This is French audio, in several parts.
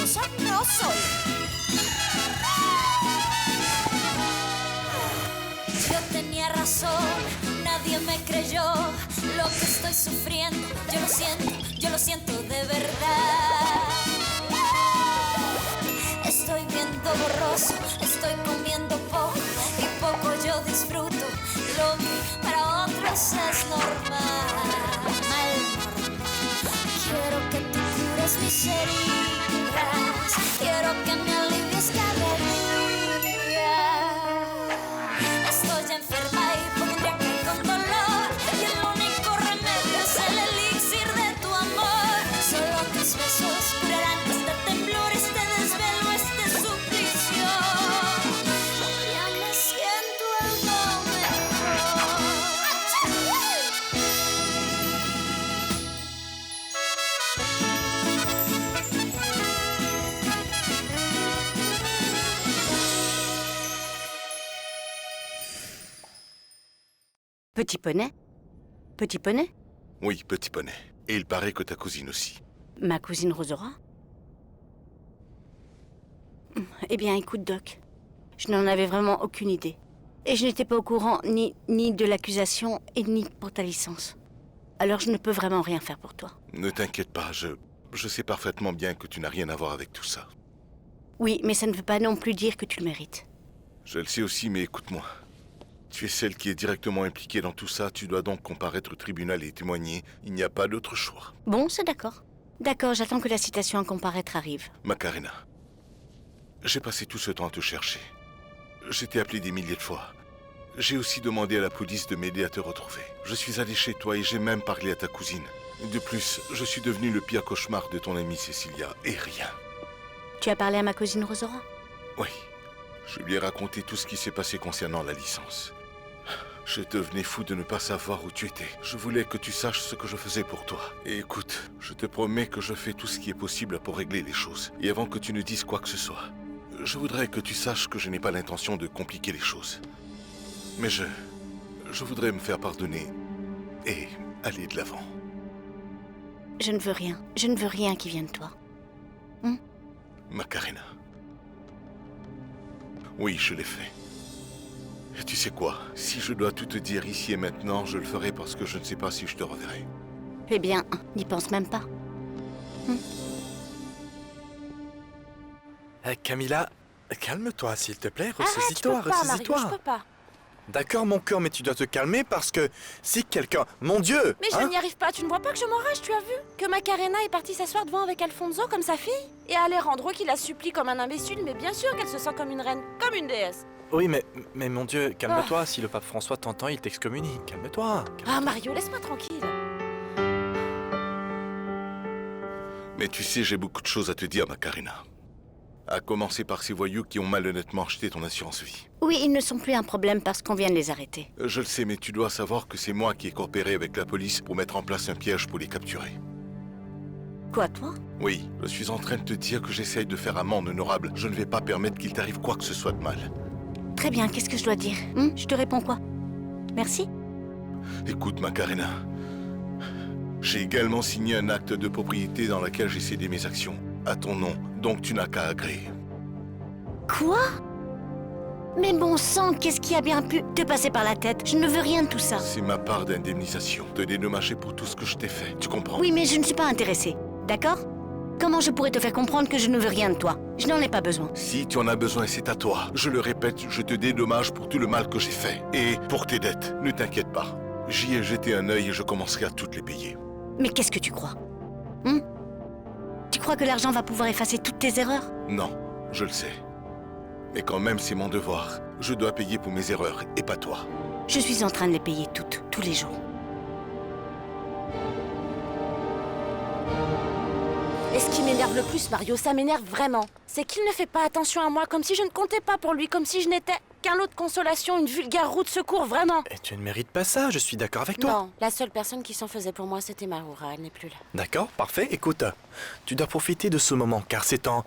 mentirosa no soy. Yo tenía razón, nadie me creyó lo que estoy sufriendo. Yo lo siento de verdad. Estoy viendo borroso, estoy comiendo poco y poco yo disfruto. Lo que para otros es normal. Quiero que tú cures mis heridas, quiero que me alivies cada día. Estoy enferma y pondría que con dolor, y el único remedio es el elixir de tu amor. Solo tus besos curarán este temblor, este desvelo, este suplicio. Ya me siento algo mejor. Petit poney? Petit poney? Oui, petit poney. Et il paraît que ta cousine aussi. Ma cousine Rosora? Eh bien, écoute, Doc. Je n'en avais vraiment aucune idée. Et je n'étais pas au courant ni de l'accusation et ni pour ta licence. Alors je ne peux vraiment rien faire pour toi. Ne t'inquiète pas, je sais parfaitement bien que tu n'as rien à voir avec tout ça. Oui, mais ça ne veut pas non plus dire que tu le mérites. Je le sais aussi, mais écoute-moi. Tu es celle qui est directement impliquée dans tout ça, tu dois donc comparaître au tribunal et témoigner. Il n'y a pas d'autre choix. Bon, c'est d'accord. D'accord, j'attends que la citation à comparaître arrive. Macarena, j'ai passé tout ce temps à te chercher. Je t'ai appelé des milliers de fois. J'ai aussi demandé à la police de m'aider à te retrouver. Je suis allé chez toi et j'ai même parlé à ta cousine. De plus, je suis devenu le pire cauchemar de ton amie Cecilia, et rien. Tu as parlé à ma cousine Rosora? Oui, je lui ai raconté tout ce qui s'est passé concernant la licence. Je devenais fou de ne pas savoir où tu étais. Je voulais que tu saches ce que je faisais pour toi. Et écoute, je te promets que je fais tout ce qui est possible pour régler les choses. Et avant que tu ne dises quoi que ce soit, je voudrais que tu saches que je n'ai pas l'intention de compliquer les choses. Mais je voudrais me faire pardonner et aller de l'avant. Je ne veux rien. Je ne veux rien qui vienne de toi. Macarena. Oui, je l'ai fait. Et tu sais quoi? Si je dois tout te dire ici et maintenant, je le ferai parce que je ne sais pas si je te reverrai. Eh bien, n'y pense même pas. Camilla, calme-toi s'il te plaît, Arrête, ressaisis-toi, je peux pas, Mario, je ressaisis-toi. peux pas. D'accord mon cœur, mais tu dois te calmer parce que si quelqu'un... Mon Dieu! Mais je n'y arrive pas, tu ne vois pas que je m'enrage, tu as vu? Que Macarena est partie s'asseoir devant avec Alfonso comme sa fille? Et Alejandro qui la supplie comme un imbécile, mais bien sûr qu'elle se sent comme une reine, comme une déesse. Oui, mais mon Dieu, calme-toi, si le pape François t'entend, il t'excommunie. Calme-toi. Ah Mario, laisse-moi tranquille. Mais tu sais, j'ai beaucoup de choses à te dire, Macarena. À commencer par ces voyous qui ont malhonnêtement acheté ton assurance vie. Oui, ils ne sont plus un problème parce qu'on vient de les arrêter. Je le sais, mais tu dois savoir que c'est moi qui ai coopéré avec la police pour mettre en place un piège pour les capturer. Quoi, toi? Oui, je suis en train de te dire que j'essaye de faire amende honorable. Je ne vais pas permettre qu'il t'arrive quoi que ce soit de mal. Très bien, qu'est-ce que je dois dire? Je te réponds quoi? Merci? Écoute, Macarena. J'ai également signé un acte de propriété dans lequel j'ai cédé mes actions. À ton nom, donc tu n'as qu'à agréer. Quoi? Mais bon sang, qu'est-ce qui a bien pu te passer par la tête? Je ne veux rien de tout ça. C'est ma part d'indemnisation, de dédommager pour tout ce que je t'ai fait. Tu comprends? Oui, mais je ne suis pas intéressée, d'accord? Comment je pourrais te faire comprendre que je ne veux rien de toi? Je n'en ai pas besoin. Si tu en as besoin, c'est à toi. Je le répète, je te dédommage pour tout le mal que j'ai fait. Et pour tes dettes, ne t'inquiète pas. J'y ai jeté un œil et je commencerai à toutes les payer. Mais qu'est-ce que tu crois? Tu crois que l'argent va pouvoir effacer toutes tes erreurs? Non, je le sais. Mais quand même, c'est mon devoir. Je dois payer pour mes erreurs, et pas toi. Je suis en train de les payer toutes, tous les jours. Et ce qui m'énerve le plus, Mario, ça m'énerve vraiment, c'est qu'il ne fait pas attention à moi, comme si je ne comptais pas pour lui, comme si je n'étais qu'un lot de consolation, une vulgaire roue de secours, vraiment. Et tu ne mérites pas ça, je suis d'accord avec toi. Non, la seule personne qui s'en faisait pour moi, c'était Mahura, elle n'est plus là. D'accord, parfait. Écoute, tu dois profiter de ce moment, car c'est un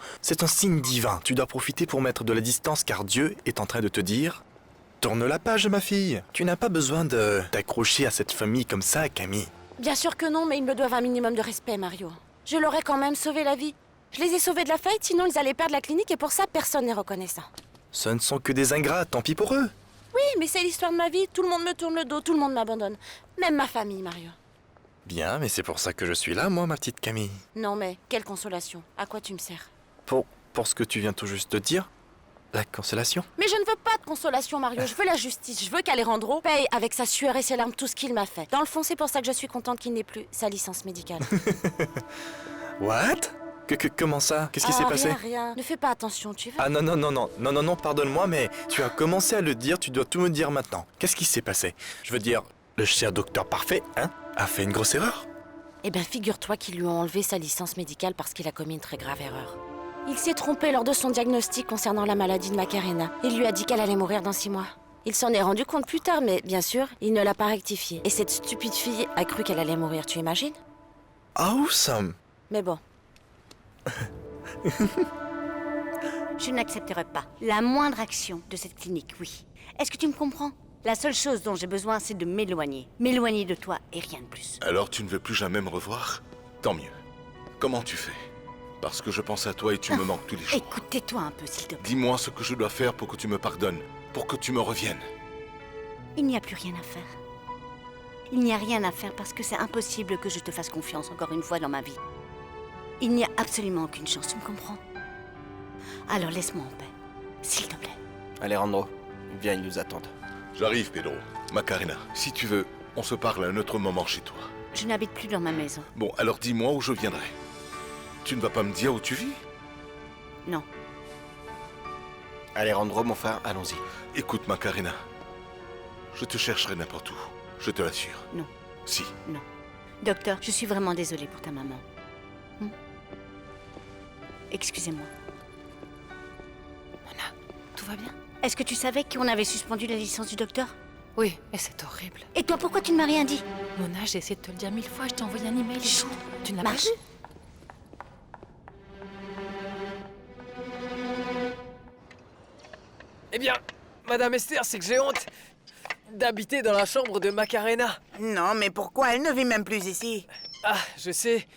signe divin. Tu dois profiter pour mettre de la distance, car Dieu est en train de te dire... Tourne la page, ma fille. Tu n'as pas besoin de t'accrocher à cette famille comme ça, Camille. Bien sûr que non, mais ils me doivent un minimum de respect, Mario. Je leur ai quand même sauvé la vie. Je les ai sauvés de la faillite, sinon ils allaient perdre la clinique et pour ça, personne n'est reconnaissant. Ce ne sont que des ingrats, tant pis pour eux. Oui, mais c'est l'histoire de ma vie. Tout le monde me tourne le dos, tout le monde m'abandonne. Même ma famille, Mario. Bien, mais c'est pour ça que je suis là, moi, ma petite Camille. Non mais, quelle consolation. À quoi tu me sers? Pour ce que tu viens tout juste de dire, la consolation. Mais je ne veux pas de consolation, Mario. Je veux la justice. Je veux qu'Alejandro paye avec sa sueur et ses larmes tout ce qu'il m'a fait. Dans le fond, c'est pour ça que je suis contente qu'il n'ait plus sa licence médicale. What? Comment ça? Qu'est-ce qui s'est passé? Rien. Ne fais pas attention, tu veux? Ah non, pardonne-moi, mais tu as commencé à le dire, tu dois tout me dire maintenant. Qu'est-ce qui s'est passé? Je veux dire, le cher docteur parfait, hein, a fait une grosse erreur? Eh bien, figure-toi qu'ils lui ont enlevé sa licence médicale parce qu'il a commis une très grave erreur. Il s'est trompé lors de son diagnostic concernant la maladie de Macarena. Il lui a dit qu'elle allait mourir dans 6 mois. Il s'en est rendu compte plus tard, mais bien sûr, il ne l'a pas rectifié. Et cette stupide fille a cru qu'elle allait mourir, tu imagines? Awesome! Mais bon. Je n'accepterai pas la moindre action de cette clinique, oui. Est-ce que tu me comprends? La seule chose dont j'ai besoin, c'est de m'éloigner. M'éloigner de toi et rien de plus. Alors tu ne veux plus jamais me revoir? Tant mieux. Comment tu fais? Parce que je pense à toi et tu me manques tous les jours. Écoute, tais-toi un peu, s'il te plaît. Dis-moi ce que je dois faire pour que tu me pardonnes, pour que tu me reviennes. Il n'y a plus rien à faire. Il n'y a rien à faire parce que c'est impossible que je te fasse confiance encore une fois dans ma vie. Il n'y a absolument aucune chance, tu me comprends? Alors laisse-moi en paix, s'il te plaît. Alejandro, viens, ils nous attendent. J'arrive, Pedro. Macarena, si tu veux, on se parle à un autre moment chez toi. Je n'habite plus dans ma maison. Bon, alors dis-moi où je viendrai. Tu ne vas pas me dire où tu vis? Non. Alejandro, mon frère, allons-y. Écoute, Macarena, je te chercherai n'importe où, je te l'assure. Non. Si. Non. Docteur, je suis vraiment désolée pour ta maman. Excusez-moi. Mona, tout va bien? Est-ce que tu savais qu'on avait suspendu la licence du docteur? Oui, mais c'est horrible. Et toi, pourquoi tu ne m'as rien dit? Mona, j'ai essayé de te le dire 1000 fois, je t'ai envoyé un email et Chut. tout. Tu n'as pas Marche. vu? Eh bien, Madame Esther, c'est que j'ai honte d'habiter dans la chambre de Macarena. Non, mais pourquoi? Elle ne vit même plus ici. Ah, je sais.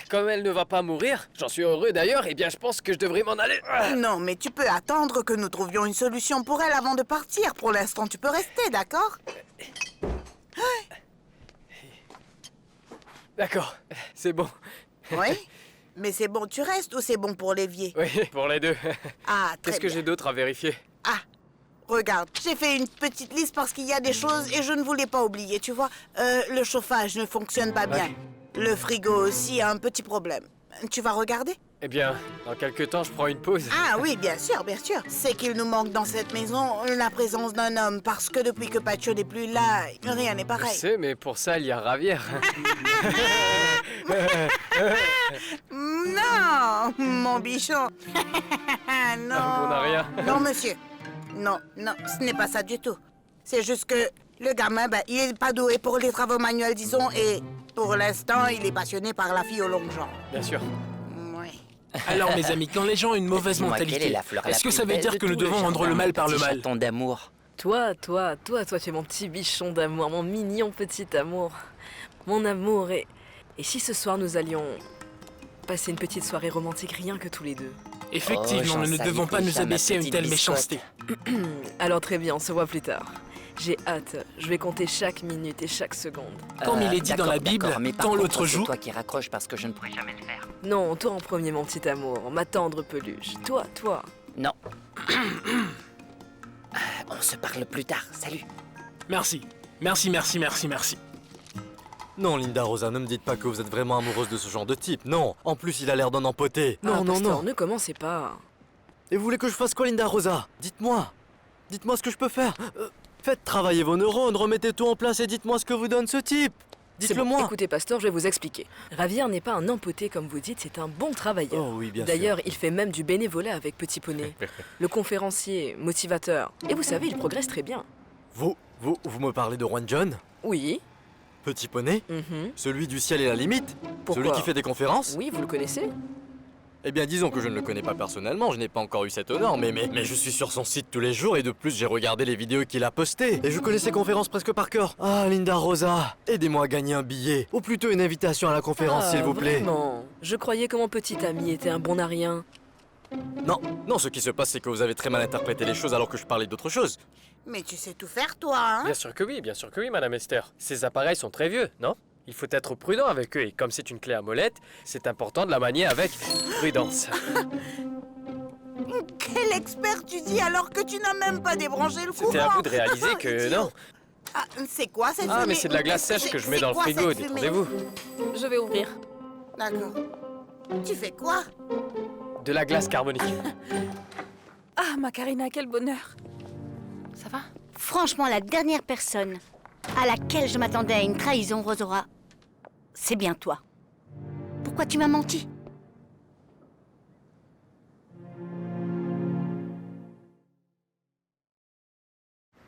Comme elle ne va pas mourir, j'en suis heureux d'ailleurs, eh bien je pense que je devrais m'en aller. Non, mais tu peux attendre que nous trouvions une solution pour elle avant de partir. Pour l'instant, tu peux rester, d'accord? D'accord, c'est bon. Oui? Mais c'est bon, tu restes ou c'est bon pour l'évier? Oui, pour les deux. Ah, très Qu'est-ce que bien. j'ai d'autre à vérifier? Ah, regarde, j'ai fait une petite liste parce qu'il y a des choses et je ne voulais pas oublier, tu vois. Le chauffage ne fonctionne pas bien. Le frigo aussi a un petit problème. Tu vas regarder? Eh bien, dans quelques temps, je prends une pause. Ah oui, bien sûr, bien sûr. C'est qu'il nous manque dans cette maison la présence d'un homme parce que depuis que Pacho n'est plus là, rien n'est Je pareil. sais, mais pour ça, il y a Ravière. Non, mon bichon. Non. On n'a rien. Non, monsieur. Non, non, ce n'est pas ça du tout. C'est juste que le gamin, il est pas doué pour les travaux manuels, disons, et pour l'instant, il est passionné par la fille aux longues jambes. Bien sûr. Oui. Alors mes amis, quand les gens ont une mauvaise Dis-moi, quelle est mentalité, la fleur la est-ce que plus ça veut belle dire de que nous tout le devons rendre le jardin, mal par le petit mal? chaton d'amour. Toi, tu es mon petit bichon d'amour, mon mignon petit amour. Mon amour, et si ce soir nous allions passer une petite soirée romantique rien que tous les deux? Effectivement, Oh, nous ne j'en devons pas savais nous déjà, ma abaisser à une petite telle biscotte. méchanceté. Alors très bien, on se voit plus tard. J'ai hâte, je vais compter chaque minute et chaque seconde. Comme il est dit dans la D'accord, Bible, d'accord, mais par quand contre, l'autre c'est joue... toi qui raccroche parce que je ne pourrai jamais le faire. Non, toi en premier mon petit amour, ma tendre peluche. Toi. Non. On se parle plus tard, salut. Merci. Non, Linda Rosa, ne me dites pas que vous êtes vraiment amoureuse de ce genre de type. Non, en plus, il a l'air d'un empoté. Ah, pasteur, ne commencez pas. Et vous voulez que je fasse quoi, Linda Rosa? Dites-moi. Dites-moi ce que je peux faire. Faites travailler vos neurones, remettez tout en place et dites-moi ce que vous donne ce type. C'est Dites-le bon. moi. Écoutez, pasteur, je vais vous expliquer. Ravière n'est pas un empoté comme vous dites, c'est un bon travailleur. Oh oui, bien sûr. D'ailleurs, il fait même du bénévolat avec Petit Poney. Le conférencier, motivateur. Et vous savez, il progresse très bien. Vous me parlez de Juan John? Oui. Petit poney? Mhm. Celui du ciel et la limite? Pourquoi? Celui qui fait des conférences? Oui, vous le connaissez? Eh bien, disons que je ne le connais pas personnellement, je n'ai pas encore eu cet honneur, mais je suis sur son site tous les jours et de plus, j'ai regardé les vidéos qu'il a postées. Et je connais ses conférences presque par cœur. Ah, Linda Rosa, aidez-moi à gagner un billet. Ou plutôt une invitation à la conférence, s'il vous plaît. Vraiment. Je croyais que mon petit ami était un bon à rien. Non, ce qui se passe, c'est que vous avez très mal interprété les choses alors que je parlais d'autre chose. Mais tu sais tout faire, toi, hein? Bien sûr que oui, Madame Esther. Ces appareils sont très vieux, non? Il faut être prudent avec eux et comme c'est une clé à molette, c'est important de la manier avec prudence. Quel expert tu dis alors que tu n'as même pas débranché le courant? C'était à vous de réaliser que non. Ah, c'est quoi cette fumée? Ah, mais c'est de la glace sèche que je mets dans le frigo, détendez-vous. Je vais ouvrir. D'accord. Tu fais quoi? De la glace carbonique. Ah, Macarena, quel bonheur. Ça va? Franchement, la dernière personne à laquelle je m'attendais à une trahison, Rosora, c'est bien toi. Pourquoi tu m'as menti?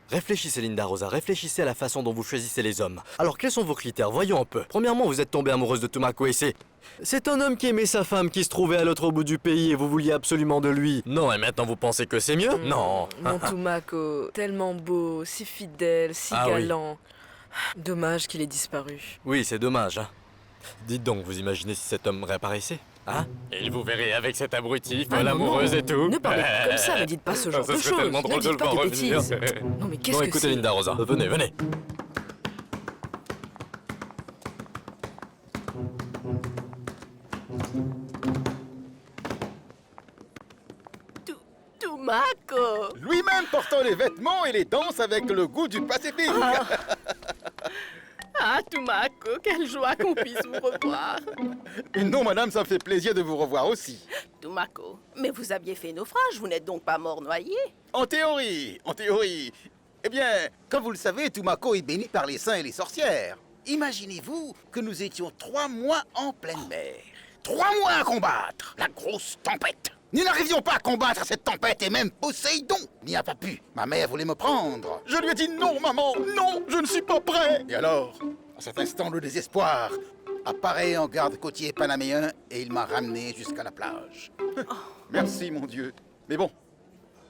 Réfléchissez, Linda Rosa, réfléchissez à la façon dont vous choisissez les hommes. Alors, quels sont vos critères? Voyons un peu. Premièrement, vous êtes tombée amoureuse de Tomako et c'est un homme qui aimait sa femme qui se trouvait à l'autre bout du pays et vous vouliez absolument de lui. Non, et maintenant vous pensez que c'est mieux? Non. Mon Tomako, tellement beau, si fidèle, si galant. Oui. Dommage qu'il ait disparu. Oui, c'est dommage, hein. Dites donc, vous imaginez si cet homme réapparaissait? Hein? Et vous verrez avec cette abruti, folle amoureuse et tout. Ne parlez pas comme ça, ne dites pas ce genre de choses. C'est tellement drôle de le voir revenir. Non mais qu'est-ce que c'est? Écoutez Linda Rosa, venez. Tomako! Lui-même portant les vêtements et les danses avec le goût du Pacifique. Ah, Tomako, quelle joie qu'on puisse vous revoir. Non, madame, ça me fait plaisir de vous revoir aussi. Tomako, mais vous aviez fait naufrage, vous n'êtes donc pas mort noyé? En théorie. Eh bien, comme vous le savez, Tomako est béni par les saints et les sorcières. Imaginez-vous que nous étions 3 mois en pleine mer. 3 mois à combattre la grosse tempête. Nous n'arrivions pas à combattre cette tempête et même Poséidon n'y a pas pu. Ma mère voulait me prendre. Je lui ai dit non, maman, non, je ne suis pas prêt. Et alors, à cet instant, le désespoir apparaît en garde côtier panaméen et il m'a ramené jusqu'à la plage. Merci, mon Dieu. Mais bon,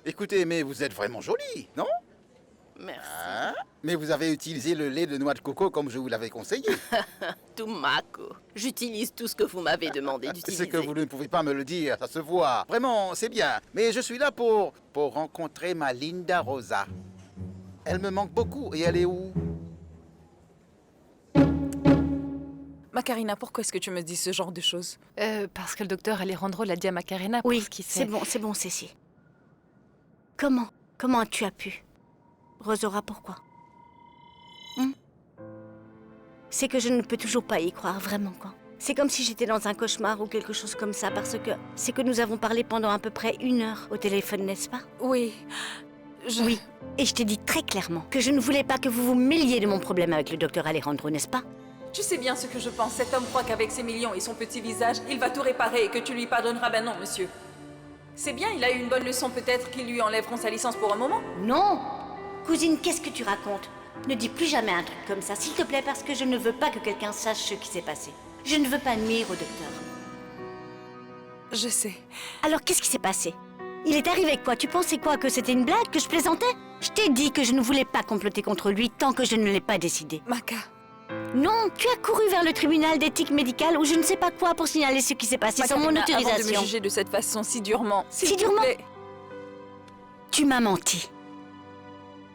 écoutez, mais vous êtes vraiment jolie, non? Merci. Ah, mais vous avez utilisé le lait de noix de coco comme je vous l'avais conseillé. Tomako, j'utilise tout ce que vous m'avez demandé d'utiliser. C'est que vous ne pouvez pas me le dire, ça se voit. Vraiment, c'est bien. Mais je suis là pour rencontrer ma Linda Rosa. Elle me manque beaucoup. Et elle est où? Macarena, pourquoi est-ce que tu me dis ce genre de choses? Parce que le docteur Alejandro l'a dit à Macarena. Oui, c'est bon, Cécile. Comment tu as pu? Rosora, pourquoi? C'est que je ne peux toujours pas y croire, vraiment, quoi. C'est comme si j'étais dans un cauchemar ou quelque chose comme ça, parce que c'est que nous avons parlé pendant à peu près 1 heure au téléphone, n'est-ce pas? Oui. Oui, et je t'ai dit très clairement que je ne voulais pas que vous vous mêliez de mon problème avec le docteur Alejandro, n'est-ce pas? Tu sais bien ce que je pense. Cet homme croit qu'avec ses millions et son petit visage, il va tout réparer et que tu lui pardonneras. Ben non, monsieur. C'est bien, il a eu une bonne leçon peut-être qu'ils lui enlèveront sa licence pour un moment. Non! Cousine, qu'est-ce que tu racontes? Ne dis plus jamais un truc comme ça, s'il te plaît, parce que je ne veux pas que quelqu'un sache ce qui s'est passé. Je ne veux pas nuire au docteur. Je sais. Alors, qu'est-ce qui s'est passé? Il est arrivé quoi? Tu pensais quoi? Que c'était une blague? Que je plaisantais? Je t'ai dit que je ne voulais pas comploter contre lui tant que je ne l'ai pas décidé. Maca. Non, tu as couru vers le tribunal d'éthique médicale ou je ne sais pas quoi pour signaler ce qui s'est passé sans mon autorisation. Avant de me juger de cette façon si durement, si durement? Tu m'as menti.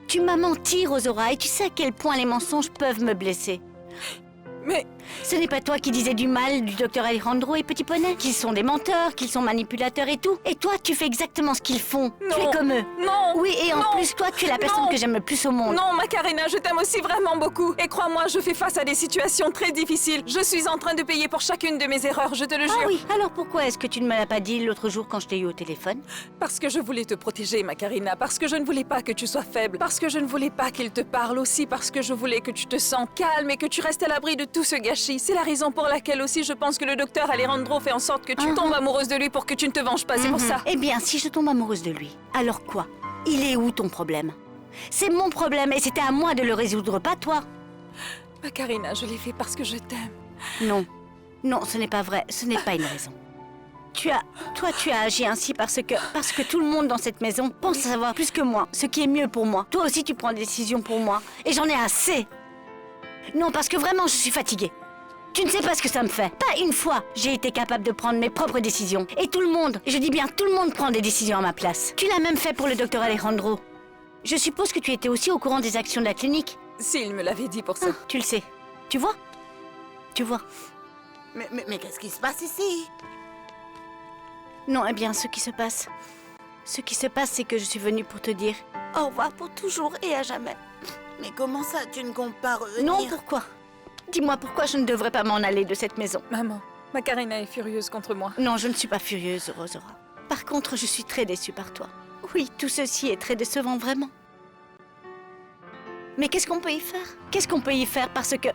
Tu m'as menti, Rosora, et tu sais à quel point les mensonges peuvent me blesser. Mais... Ce n'est pas toi qui disais du mal du docteur Alejandro et Petit Poney? Qu'ils sont des menteurs, qu'ils sont manipulateurs et tout. Et toi, tu fais exactement ce qu'ils font. Non. Tu es comme eux. Non. Oui, et en plus, toi, tu es la personne que j'aime le plus au monde. Non, Macarena, je t'aime aussi vraiment beaucoup. Et crois-moi, je fais face à des situations très difficiles. Je suis en train de payer pour chacune de mes erreurs, je te le jure. Ah oui, alors pourquoi est-ce que tu ne me l'as pas dit l'autre jour quand je t'ai eu au téléphone? Parce que je voulais te protéger, Macarena. Parce que je ne voulais pas que tu sois faible. Parce que je ne voulais pas qu'il te parle aussi. Parce que je voulais que tu te sens calme et que tu restes à l'abri de tout ce gâchis. C'est la raison pour laquelle aussi je pense que le docteur Alejandro fait en sorte que tu tombes amoureuse de lui pour que tu ne te venges pas, c'est pour ça. Eh bien, si je tombe amoureuse de lui, alors quoi? Il est où ton problème? C'est mon problème et c'était à moi de le résoudre, pas toi. Macarena, je l'ai fait parce que je t'aime. Non, non, ce n'est pas vrai, ce n'est pas une raison. tu as agi ainsi parce que tout le monde dans cette maison pense savoir plus que moi ce qui est mieux pour moi. Toi aussi, tu prends des décisions pour moi. Et j'en ai assez. Non, parce que vraiment, je suis fatiguée. Tu ne sais pas ce que ça me fait. Pas une fois, j'ai été capable de prendre mes propres décisions. Et tout le monde, je dis bien tout le monde prend des décisions à ma place. Tu l'as même fait pour le docteur Alejandro. Je suppose que tu étais aussi au courant des actions de la clinique. S'il me l'avait dit pour ça. Ah, tu le sais. Tu vois? Tu vois? Mais qu'est-ce qui se passe ici? Non, eh bien, ce qui se passe, c'est que je suis venue pour te dire au revoir pour toujours et à jamais. Mais comment ça, tu ne comptes pas revenir? Non, pourquoi? Dis-moi pourquoi je ne devrais pas m'en aller de cette maison. Maman, Macarena est furieuse contre moi. Non, je ne suis pas furieuse, Rosora. Par contre, je suis très déçue par toi. Oui, tout ceci est très décevant, vraiment. Mais qu'est-ce qu'on peut y faire? Qu'est-ce qu'on peut y faire? Parce que,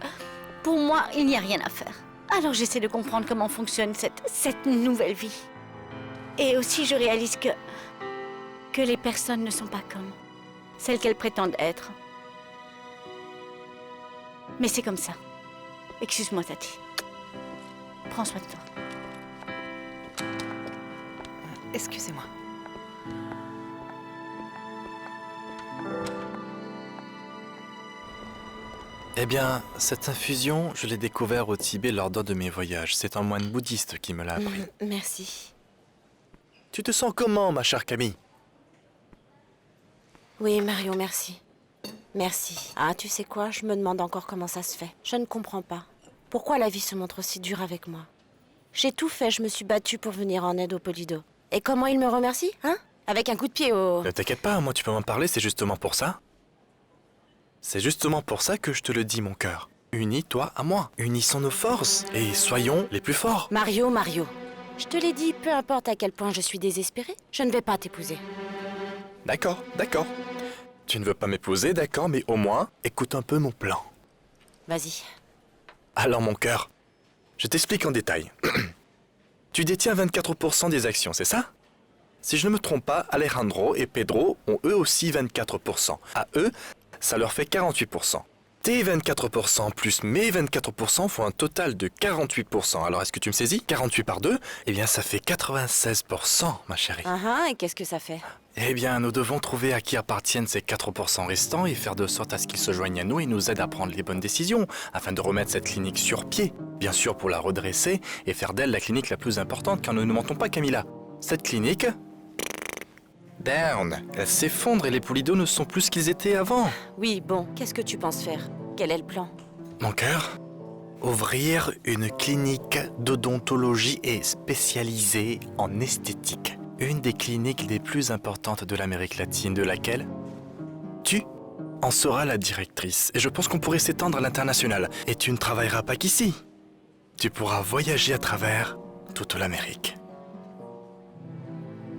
pour moi, il n'y a rien à faire. Alors j'essaie de comprendre comment fonctionne cette nouvelle vie. Et aussi, je réalise que les personnes ne sont pas comme celles qu'elles prétendent être. Mais c'est comme ça. Excuse-moi, Tati. Prends soin de toi. Excusez-moi. Eh bien, cette infusion, je l'ai découvert au Tibet lors d'un de mes voyages. C'est un moine bouddhiste qui me l'a appris. Merci. Tu te sens comment, ma chère Camille? Oui, Mario, merci. Merci. Ah, tu sais quoi? Je me demande encore comment ça se fait. Je ne comprends pas. Pourquoi la vie se montre aussi dure avec moi? J'ai tout fait, je me suis battue pour venir en aide au Polido. Et comment il me remercie, hein? Avec un coup de pied au... Ne t'inquiète pas, moi tu peux m'en parler, c'est justement pour ça. C'est justement pour ça que je te le dis, mon cœur. Unis-toi à moi. Unissons nos forces et soyons les plus forts. Mario, je te l'ai dit, peu importe à quel point je suis désespérée, je ne vais pas t'épouser. D'accord, d'accord. Tu ne veux pas m'épouser, d'accord, mais au moins, écoute un peu mon plan. Vas-y. Alors, mon cœur, je t'explique en détail. Tu détiens 24% des actions, c'est ça? Si je ne me trompe pas, Alejandro et Pedro ont eux aussi 24%. À eux, ça leur fait 48%. Tes 24% plus mes 24% font un total de 48%. Alors, est-ce que tu me saisis? 48 par 2, eh bien, ça fait 96%, ma chérie. Et qu'est-ce que ça fait? Eh bien, nous devons trouver à qui appartiennent ces 4% restants et faire de sorte à ce qu'ils se joignent à nous et nous aident à prendre les bonnes décisions, afin de remettre cette clinique sur pied. Bien sûr, pour la redresser et faire d'elle la clinique la plus importante, car nous ne mentons pas, Camilla. Cette clinique... down. Elle s'effondre et les Polido ne sont plus ce qu'ils étaient avant. Oui, bon, qu'est-ce que tu penses faire? Quel est le plan? Mon cœur, ouvrir une clinique d'odontologie et spécialisée en esthétique. Une des cliniques les plus importantes de l'Amérique latine, de laquelle tu en seras la directrice. Et je pense qu'on pourrait s'étendre à l'international. Et tu ne travailleras pas qu'ici. Tu pourras voyager à travers toute l'Amérique.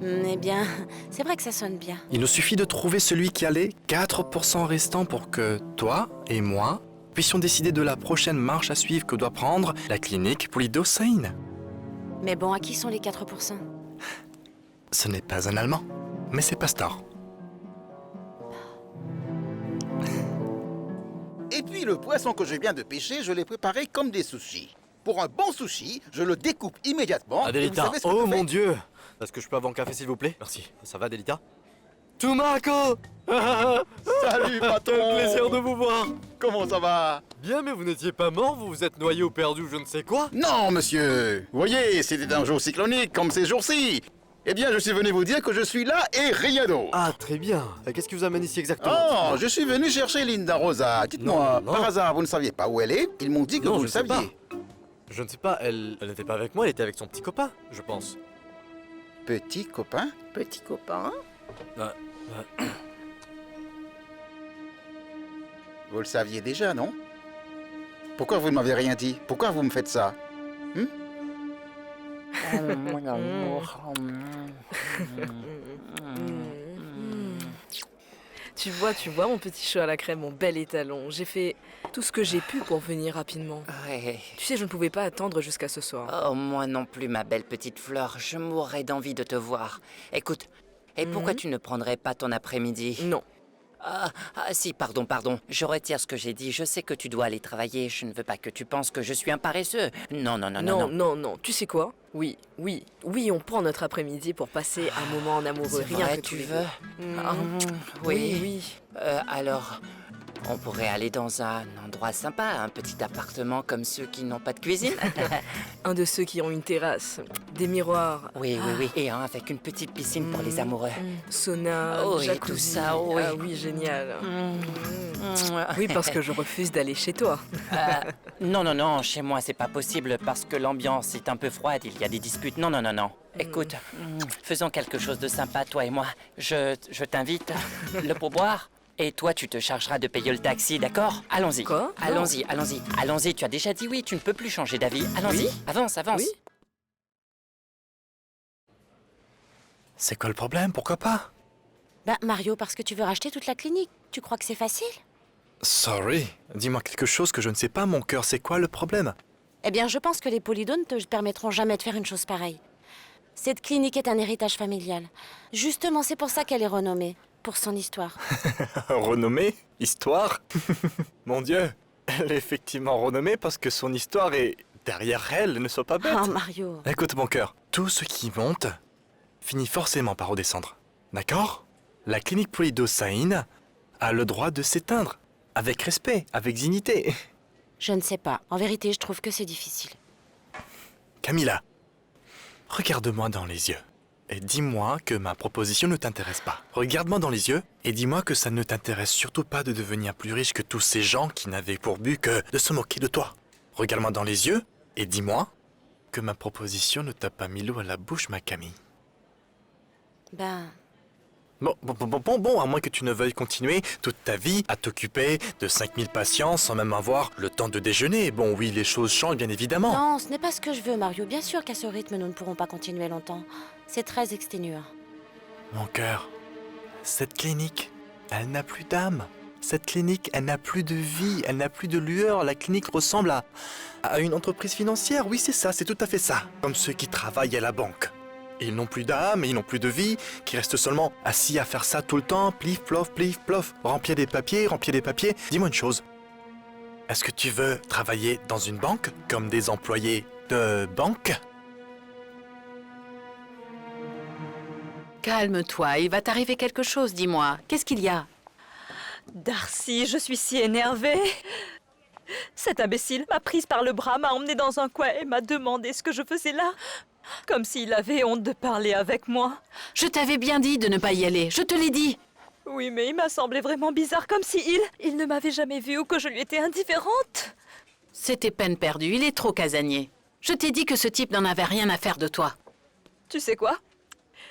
Eh bien, c'est vrai que ça sonne bien. Il nous suffit de trouver celui qui a les 4% restants pour que toi et moi puissions décider de la prochaine marche à suivre que doit prendre la clinique Polido Sain. Mais bon, à qui sont les 4%? Ce n'est pas un Allemand, mais c'est Pastor. Et puis le poisson que je viens de pêcher, je l'ai préparé comme des sushis. Pour un bon sushi, je le découpe immédiatement. Adelita, oh mon Dieu! Est-ce que je peux avoir un café, s'il vous plaît? Merci. Ça va, Adelita? Tumako! Salut, patron! Quel plaisir de vous voir! Comment ça va? Bien, mais vous n'étiez pas mort, vous vous êtes noyé ou perdu ou je ne sais quoi? Non, monsieur! Vous voyez, c'était un jour cyclonique comme ces jours-ci. Eh bien, je suis venu vous dire que je suis là et rien d'autre. Ah, très bien. Qu'est-ce qui vous amène ici exactement? Oh, je suis venu chercher Linda Rosa. Dites-moi, par hasard, vous ne saviez pas où elle est? Ils m'ont dit que vous le saviez. Je ne sais pas, elle n'était pas avec moi, elle était avec son petit copain, je pense. Petit copain? Petit copain? Vous le saviez déjà, non? Pourquoi vous ne m'avez rien dit? Pourquoi vous me faites ça? Tu vois, mon petit chat à la crème, mon bel étalon. J'ai fait tout ce que j'ai pu pour venir rapidement. Ouais. Tu sais, je ne pouvais pas attendre jusqu'à ce soir. Oh, moi non plus, ma belle petite fleur. Je mourrais d'envie de te voir. Écoute, et pourquoi tu ne prendrais pas ton après-midi? Non. Si, pardon. Je retire ce que j'ai dit. Je sais que tu dois aller travailler. Je ne veux pas que tu penses que je suis un paresseux. Non. Non. Tu sais quoi? Oui, on prend notre après-midi pour passer un moment en amoureux. C'est Rien vrai, que tu tous les veux? deux. Oui. Alors, on pourrait aller dans un endroit sympa, un petit appartement comme ceux qui n'ont pas de cuisine. Un de ceux qui ont une terrasse, des miroirs. Oui. Et un avec une petite piscine pour les amoureux. Sauna, Oh, et jacuzzi. tout ça, oui. Ah oui, génial. Oui, parce que je refuse d'aller chez toi. Non, chez moi c'est pas possible parce que l'ambiance est un peu froide, il y a des disputes. Non. Écoute, faisons quelque chose de sympa, toi et moi. Je t'invite, le pourboire. Et toi, tu te chargeras de payer le taxi, d'accord? Allons-y. Quoi? Allons-y, tu as déjà dit oui, tu ne peux plus changer d'avis. Allons-y, Oui. avance. Oui. C'est quoi le problème? Pourquoi pas? Bah, Mario, parce que tu veux racheter toute la clinique. Tu crois que c'est facile? Sorry. Dis-moi quelque chose que je ne sais pas, mon cœur. C'est quoi le problème? Eh bien, je pense que les Polydons ne te permettront jamais de faire une chose pareille. Cette clinique est un héritage familial. Justement, c'est pour ça qu'elle est renommée. Pour son histoire. Renommée? Histoire? Mon Dieu, elle est effectivement renommée parce que son histoire est derrière elle, ne sois pas bête. Oh, Mario. Écoute, mon cœur, tout ce qui monte finit forcément par redescendre. D'accord? La clinique Polydosaïne a le droit de s'éteindre. Avec respect, avec dignité. Je ne sais pas. En vérité, je trouve que c'est difficile. Camilla, regarde-moi dans les yeux. Et dis-moi que ma proposition ne t'intéresse pas. Regarde-moi dans les yeux et dis-moi que ça ne t'intéresse surtout pas de devenir plus riche que tous ces gens qui n'avaient pour but que de se moquer de toi. Regarde-moi dans les yeux et dis-moi que ma proposition ne t'a pas mis l'eau à la bouche, ma Camille. Ben... Bon, à moins que tu ne veuilles continuer toute ta vie à t'occuper de 5000 patients sans même avoir le temps de déjeuner. Bon, oui, les choses changent, bien évidemment. Non, ce n'est pas ce que je veux, Mario. Bien sûr qu'à ce rythme, nous ne pourrons pas continuer longtemps. C'est très exténuant. Mon cœur, cette clinique, elle n'a plus d'âme. Cette clinique, elle n'a plus de vie, elle n'a plus de lueur. La clinique ressemble à une entreprise financière. Oui, c'est ça, c'est tout à fait ça. Comme ceux qui travaillent à la banque. Ils n'ont plus d'âme, ils n'ont plus de vie, qui restent seulement assis à faire ça tout le temps, plif, plof, remplir des papiers. Dis-moi une chose. Est-ce que tu veux travailler dans une banque, comme des employés de banque? Calme-toi, il va t'arriver quelque chose, dis-moi. Qu'est-ce qu'il y a? Darcy, je suis si énervée. Cet imbécile m'a prise par le bras, m'a emmenée dans un coin et m'a demandé ce que je faisais là. Comme s'il avait honte de parler avec moi. Je t'avais bien dit de ne pas y aller, je te l'ai dit. Oui, mais il m'a semblé vraiment bizarre, comme si il ne m'avait jamais vue ou que je lui étais indifférente. C'était peine perdue, il est trop casanier. Je t'ai dit que ce type n'en avait rien à faire de toi. Tu sais quoi?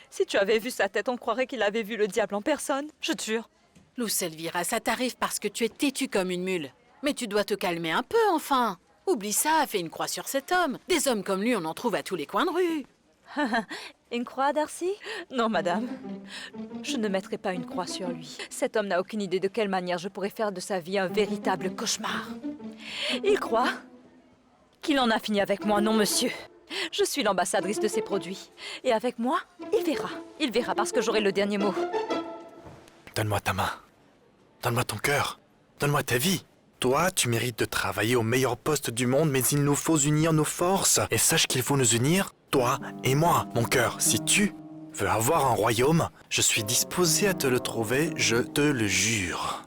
Si tu avais vu sa tête, on croirait qu'il avait vu le diable en personne, je te jure. Luz Elvira, ça t'arrive parce que tu es têtue comme une mule. Mais tu dois te calmer un peu, enfin. Oublie ça, fais une croix sur cet homme. Des hommes comme lui, on en trouve à tous les coins de rue. Une croix, Darcy? Non, madame. Je ne mettrai pas une croix sur lui. Cet homme n'a aucune idée de quelle manière je pourrais faire de sa vie un véritable cauchemar. Il croit qu'il en a fini avec moi, non, monsieur. Je suis l'ambassadrice de ses produits. Et avec moi, il verra. Il verra parce que j'aurai le dernier mot. Donne-moi ta main. Donne-moi ton cœur. Donne-moi ta vie. Toi, tu mérites de travailler au meilleur poste du monde, mais il nous faut unir nos forces. Et sache qu'il faut nous unir, toi et moi. Mon cœur, si tu veux avoir un royaume, je suis disposé à te le trouver, je te le jure.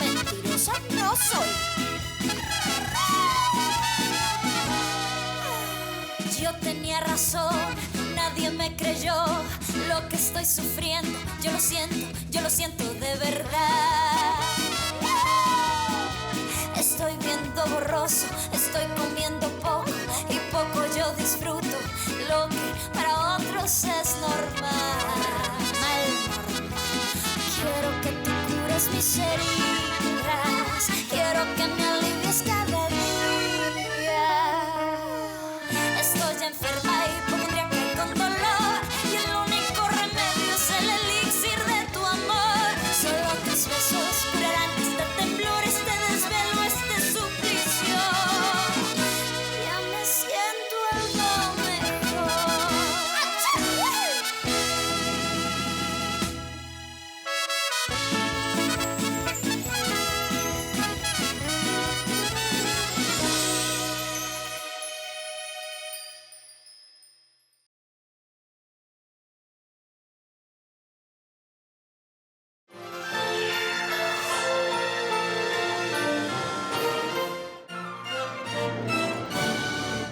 Mentirosa no soy. Yo tenía razón, nadie me creyó. Lo que estoy sufriendo, yo lo siento de verdad. Estoy viendo borroso, estoy comiendo poco y poco yo disfruto lo que para otros es normal. Quiero que tú cures mis heridas, quiero que